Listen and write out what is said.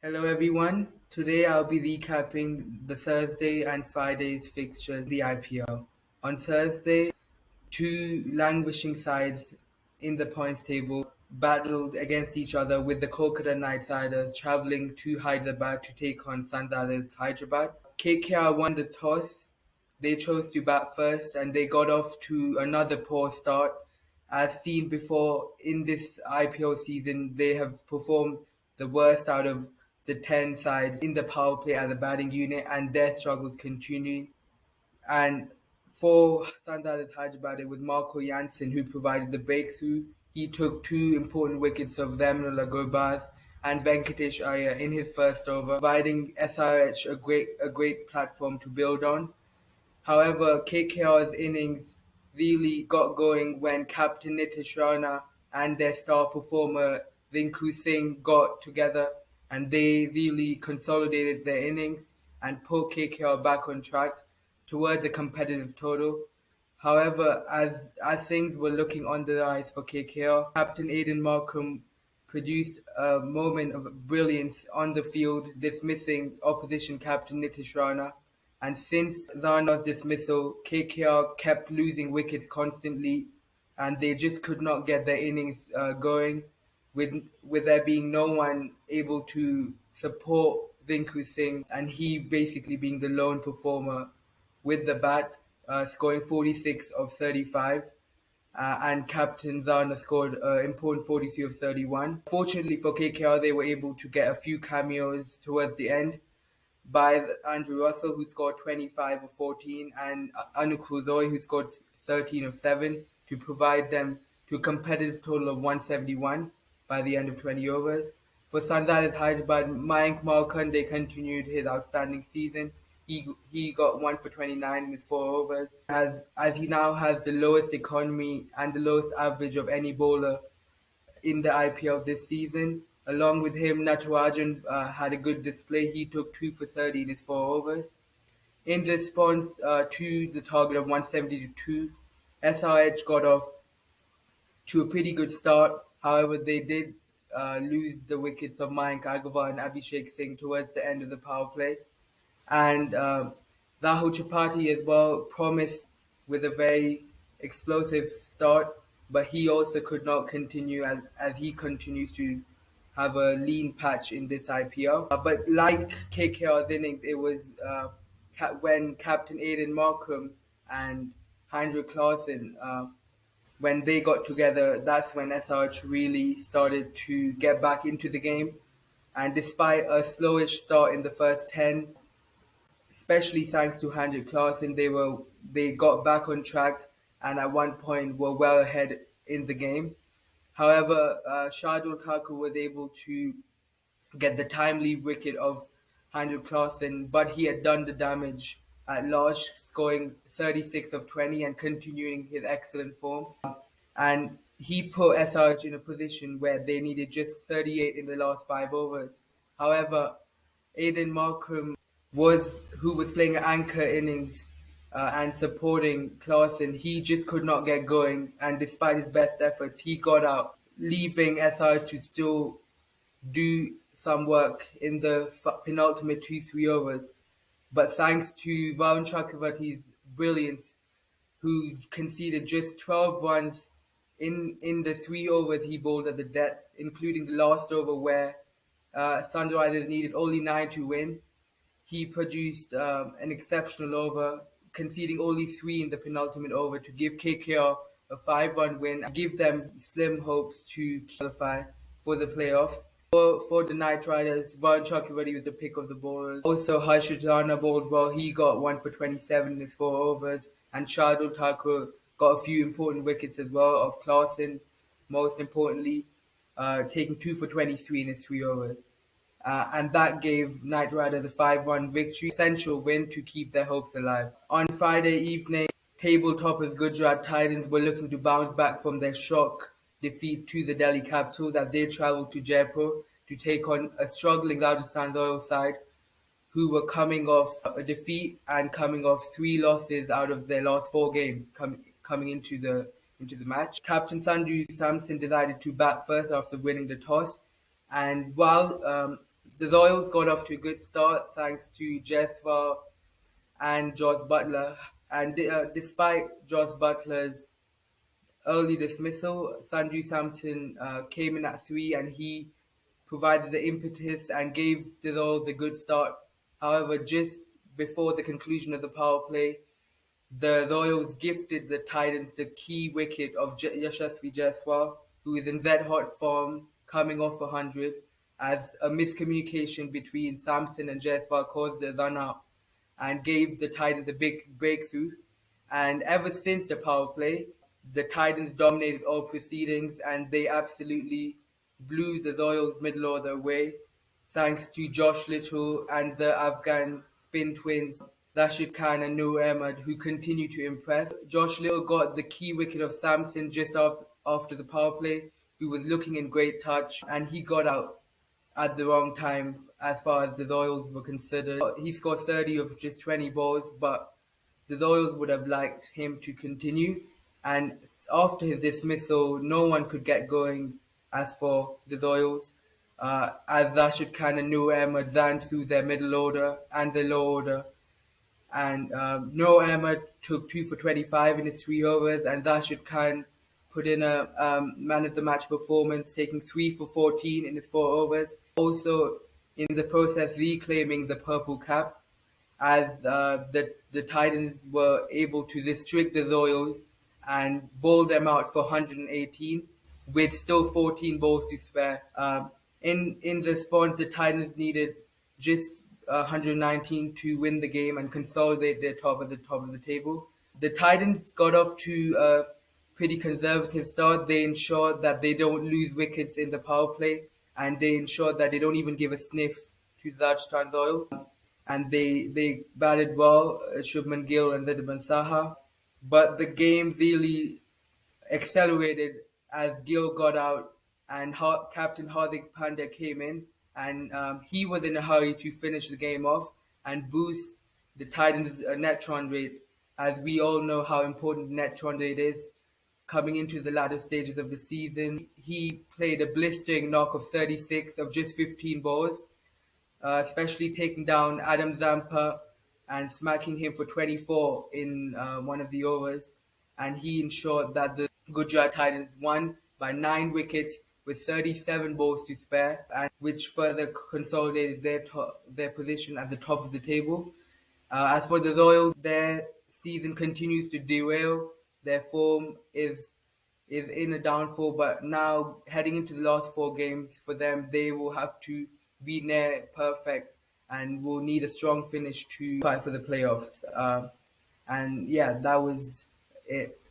Hello everyone. Today I'll be recapping the Thursday and Friday's fixtures in the IPL. On Thursday, two languishing sides in the points table battled against each other with the Kolkata Knight Riders travelling to Hyderabad to take on Sunrisers Hyderabad. KKR won the toss. They chose to bat first and they got off to another poor start. As seen before in this IPL season, they have performed the worst out of the 10 sides in the power play as a batting unit, and their struggles continue. And for Sunrisers Hyderabad, it was Marco Jansen who provided the breakthrough. He took two important wickets of Vemanula Gurbaz and Venkatesh Iyer in his first over, providing SRH a great platform to build on. However, KKR's innings really got going when captain Nitish Rana and their star performer Rinku Singh got together, and they really consolidated their innings and put KKR back on track towards a competitive total. However, as things were looking on the rise for KKR, Captain Aidan Markram produced a moment of brilliance on the field, dismissing opposition captain Nitish Rana. And since Rana's dismissal, KKR kept losing wickets constantly, and they just could not get their innings going, with with there being no one able to support Rinku Singh, and he basically being the lone performer with the bat, scoring 46 of 35. And captain Zana scored important 43 of 31. Fortunately for KKR, they were able to get a few cameos towards the end by Andrew Russell, who scored 25 of 14, and Anukul Roy, who scored 13 of 7, to provide them to a competitive total of 171 by the end of 20 overs. For Sunrisers Hyderabad, Mayank Markande continued his outstanding season. He got 1 for 29 in his 4 overs, as he now has the lowest economy and the lowest average of any bowler in the IPL this season. Along with him, Natarajan had a good display. He took 2 for 30 in his 4 overs. In response to the target of 172, SRH got off to a pretty good start. However, they did lose the wickets of Mayank Agarwal and Abhishek Singh towards the end of the power play. And Rahul Tripathi as well promised with a very explosive start, but he also could not continue as he continues to have a lean patch in this IPL. But like KKR's innings, it was when Captain Aidan Markram and Andrew Clausen, when they got together, that's when SRH really started to get back into the game. And despite a slowish start in the first 10, especially thanks to Andrew Clausen, they got back on track and at one point were well ahead in the game. However, Shardul Thakur was able to get the timely wicket of Andrew Clausen, but he had done the damage at large, scoring 36 of 20 and continuing his excellent form. And he put SRH in a position where they needed just 38 in the last 5 overs. However, Aidan Markram who was playing an anchor innings and supporting Clausen. He just could not get going, and despite his best efforts, he got out, leaving SRH to still do some work in the penultimate 2-3 overs. But thanks to Varun Chakravarti's brilliance, who conceded just 12 runs in the 3 overs he bowled at the death, including the last over where Sunrisers needed only 9 to win. He produced an exceptional over, conceding only 3 in the penultimate over to give KKR a 5-run win and give them slim hopes to qualify for the playoffs. For the Knight Riders, Varun Chakravarti was the pick of the bowlers. Also, Harshit Rana bowled well. He got 1 for 27 in his 4 overs. And Shardul Thakur got a few important wickets as well, of Clausen, most importantly, taking 2 for 23 in his 3 overs. And that gave Knight Riders a 5-1 victory, essential win to keep their hopes alive. On Friday evening, table toppers Gujarat Titans were looking to bounce back from their shock defeat to the Delhi Capitals as they travelled to Jaipur to take on a struggling Rajasthan Royals side who were coming off a defeat and coming off 3 losses out of their last 4 games coming into the match. Captain Sanju Samson decided to bat first after winning the toss, and while The Royals got off to a good start thanks to Jaiswal and Josh Butler. And despite Josh Butler's early dismissal, Sanju Samson came in at three and he provided the impetus and gave the Royals a good start. However, just before the conclusion of the power play, the Royals gifted the Titans the key wicket of Yashasvi Jaiswal, who is in red hot form, coming off 100, as a miscommunication between Samson and Jaiswal caused a run out and gave the Titans a big breakthrough. And ever since the power play, the Titans dominated all proceedings and they absolutely blew the Royals' middle order away, thanks to Josh Little and the Afghan spin twins Rashid Khan and Noor Ahmed, who continue to impress. Josh Little got the key wicket of Samson just after the power play, who was looking in great touch, and he got out at the wrong time as far as the Royals were considered. He scored 30 of just 20 balls, but the Royals would have liked him to continue. And after his dismissal, no one could get going as for the Royals, as Rashid Khan and Noor Ahmed ran through their middle order and the low order. And Noor Ahmed took 2 for 25 in his 3 overs, and Rashid Khan put in a man of the match performance, taking 3 for 14 in his 4 overs. Also, in the process, reclaiming the purple cap, as the Titans were able to restrict the Royals and bowl them out for 118 with still 14 balls to spare. In response, the Titans needed just 119 to win the game and consolidate their top of the table. The Titans got off to a pretty conservative start. They ensured that they don't lose wickets in the power play, and they ensured that they don't even give a sniff to the Rajasthan Royals. And they batted well, Shubman Gill and Ridwan Saha. But the game really accelerated as Gill got out and Captain Hardik Pandya came in, and he was in a hurry to finish the game off and boost the Titans' net run rate, as we all know how important net run rate is coming into the latter stages of the season. He played a blistering knock of 36 of just 15 balls, especially taking down Adam Zampa and smacking him for 24 in one of the overs. And he ensured that the Gujarat Titans won by 9 wickets with 37 balls to spare, and which further consolidated their position at the top of the table. As for the Royals, their season continues to derail. Their form is in a downfall, but now heading into the last 4 games for them, they will have to be near perfect and will need a strong finish to fight for the playoffs. And yeah, that was it.